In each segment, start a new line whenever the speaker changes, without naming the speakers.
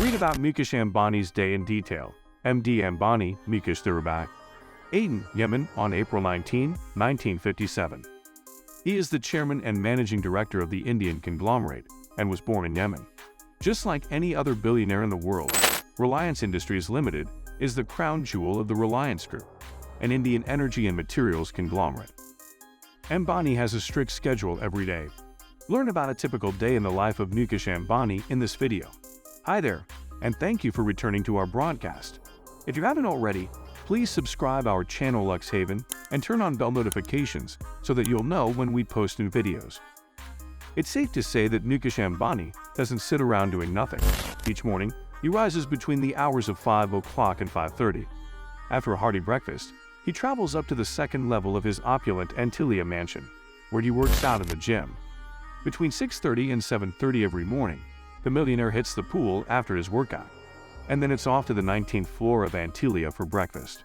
Read about Mukesh Ambani's day in detail. MD Ambani, Mukesh Ambani, Aden, Yemen, on April 19, 1957. He is the chairman and managing director of the Indian conglomerate and was born in Yemen. Just like any other billionaire in the world, Reliance Industries Limited is the crown jewel of the Reliance Group, an Indian energy and materials conglomerate. Ambani has a strict schedule every day. Learn about a typical day in the life of Mukesh Ambani in this video. Hi there, and thank you for returning to our broadcast. If you haven't already, please subscribe our channel Luxe Haven and turn on bell notifications so that you'll know when we post new videos. It's safe to say that Mukesh Ambani doesn't sit around doing nothing. Each morning, he rises between the hours of 5 o'clock and 5:30. After a hearty breakfast, he travels up to the second level of his opulent Antilia mansion, where he works out in the gym. Between 6:30 and 7:30 every morning, the millionaire hits the pool after his workout, and then it's off to the 19th floor of Antilia for breakfast.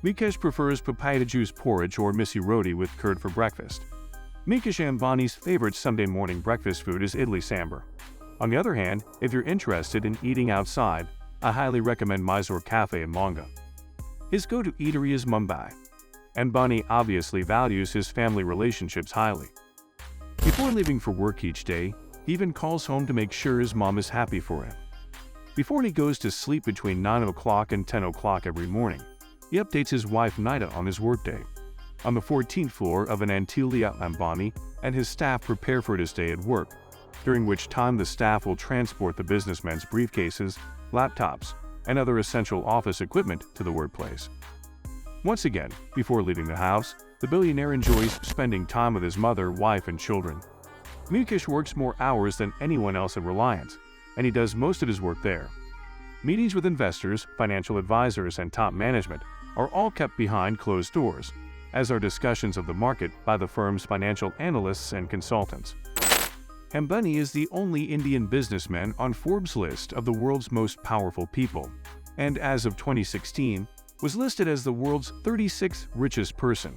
Mukesh prefers papaya juice porridge or misi roti with curd for breakfast. Mukesh Ambani's favorite Sunday morning breakfast food is idli sambar. On the other hand, if you're interested in eating outside, I highly recommend Mysore Cafe in Monga. His go-to eatery is Mumbai. Ambani obviously values his family relationships highly. Before leaving for work each day, he even calls home to make sure his mom is happy for him. Before he goes to sleep between 9 o'clock and 10 o'clock every morning, he updates his wife Nida on his workday. On the 14th floor of an Antilia, Ambani and his staff prepare for his day at work, during which time the staff will transport the businessman's briefcases, laptops, and other essential office equipment to the workplace. Once again, before leaving the house, the billionaire enjoys spending time with his mother, wife, and children. Mukesh works more hours than anyone else at Reliance, and he does most of his work there. Meetings with investors, financial advisors, and top management are all kept behind closed doors, as are discussions of the market by the firm's financial analysts and consultants. Ambani is the only Indian businessman on Forbes' list of the world's most powerful people, and as of 2016, was listed as the world's 36th richest person.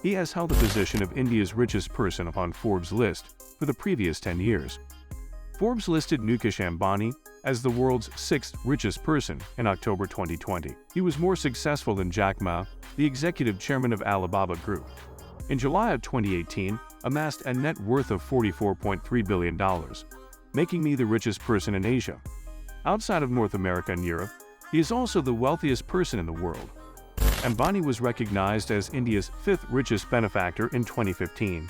He has held the position of India's richest person upon Forbes' list for the previous 10 years. Forbes listed Mukesh Ambani as the world's 6th richest person in October 2020. He was more successful than Jack Ma, the executive chairman of Alibaba Group. In July of 2018, amassed a net worth of $44.3 billion, making me the richest person in Asia. Outside of North America and Europe, he is also the wealthiest person in the world. Ambani was recognized as India's 5th richest benefactor in 2015.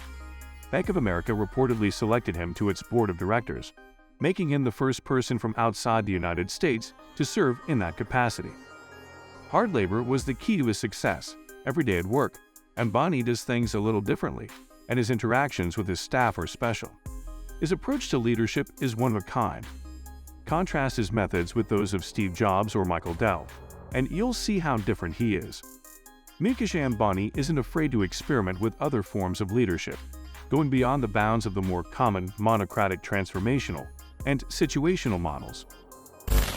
Bank of America reportedly selected him to its board of directors, making him the first person from outside the United States to serve in that capacity. Hard labor was the key to his success. Every day at work, Ambani does things a little differently, and his interactions with his staff are special. His approach to leadership is one of a kind. Contrast his methods with those of Steve Jobs or Michael Dell, and you'll see how different he is. Mukesh Ambani isn't afraid to experiment with other forms of leadership, going beyond the bounds of the more common monocratic transformational and situational models.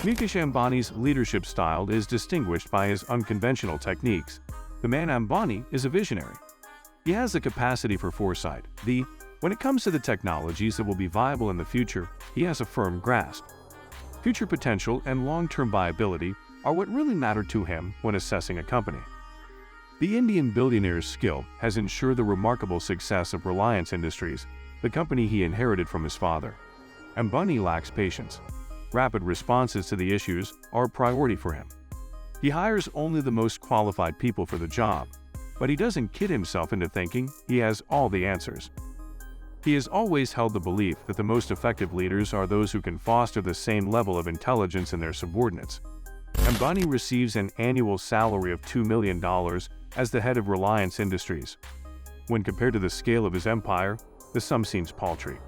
Mukesh Ambani's leadership style is distinguished by his unconventional techniques. The man Ambani is a visionary. He has the capacity for foresight. When it comes to the technologies that will be viable in the future, he has a firm grasp. Future potential and long-term viability are what really matter to him when assessing a company. The Indian billionaire's skill has ensured the remarkable success of Reliance Industries, the company he inherited from his father. Ambani lacks patience. Rapid responses to the issues are a priority for him. He hires only the most qualified people for the job, but he doesn't kid himself into thinking he has all the answers. He has always held the belief that the most effective leaders are those who can foster the same level of intelligence in their subordinates. Ambani receives an annual salary of $2 million as the head of Reliance Industries. When compared to the scale of his empire, the sum seems paltry.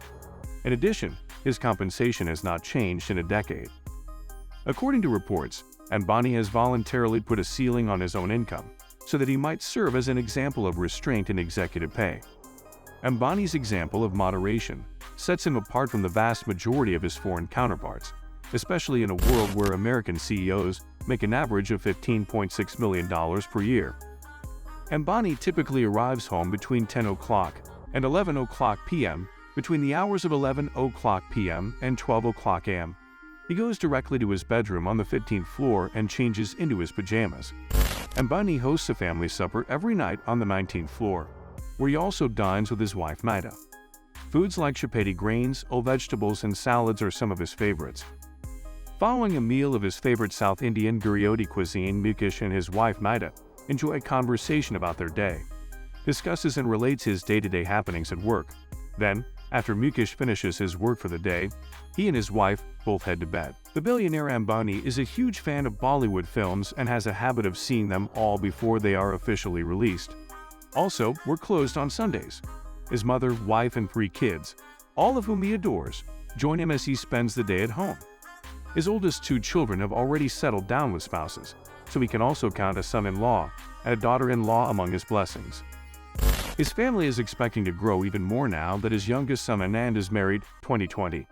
In addition, his compensation has not changed in a decade. According to reports, Ambani has voluntarily put a ceiling on his own income, so that he might serve as an example of restraint in executive pay. Ambani's example of moderation sets him apart from the vast majority of his foreign counterparts, especially in a world where American CEOs make an average of $15.6 million per year. Ambani typically arrives home between 10 o'clock and 11 o'clock p.m., between the hours of 11 o'clock p.m. and 12 o'clock a.m. He goes directly to his bedroom on the 15th floor and changes into his pajamas. Ambani hosts a family supper every night on the 19th floor, where he also dines with his wife Maida. Foods like chapati grains, whole vegetables, and salads are some of his favorites. Following a meal of his favorite South Indian Gurioti cuisine, Mukesh and his wife Maida enjoy a conversation about their day, discusses and relates his day-to-day happenings at work. Then, after Mukesh finishes his work for the day, he and his wife both head to bed. The billionaire Ambani is a huge fan of Bollywood films and has a habit of seeing them all before they are officially released. Also, we're closed on Sundays. His mother, wife, and 3 kids, all of whom he adores, join him as he spends the day at home. His oldest 2 children have already settled down with spouses, so he can also count a son-in-law and a daughter-in-law among his blessings. His family is expecting to grow even more now that his youngest son Anand is married 2020.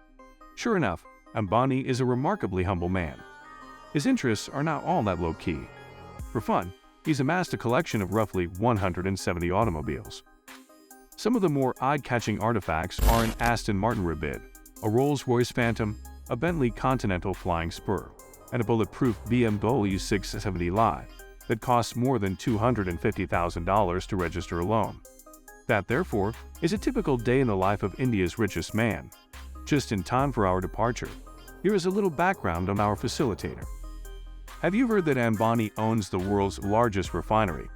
Sure enough, Ambani is a remarkably humble man. His interests are not all that low-key. For fun, he's amassed a collection of roughly 170 automobiles. Some of the more eye-catching artifacts are an Aston Martin Rapide, a Rolls-Royce Phantom, a Bentley Continental Flying Spur, and a bulletproof BMW 670 Li that costs more than $250,000 to register alone. That, therefore, is a typical day in the life of India's richest man. Just in time for our departure, here is a little background on our facilitator. Have you heard that Ambani owns the world's largest refinery?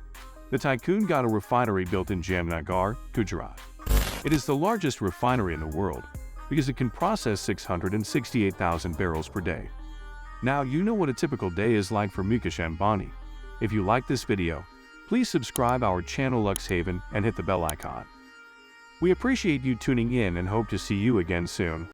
The tycoon got a refinery built in Jamnagar, Gujarat. It is the largest refinery in the world because it can process 668,000 barrels per day. Now you know what a typical day is like for Mukesh Ambani. If you like this video, please subscribe our channel Luxe Haven and hit the bell icon. We appreciate you tuning in and hope to see you again soon.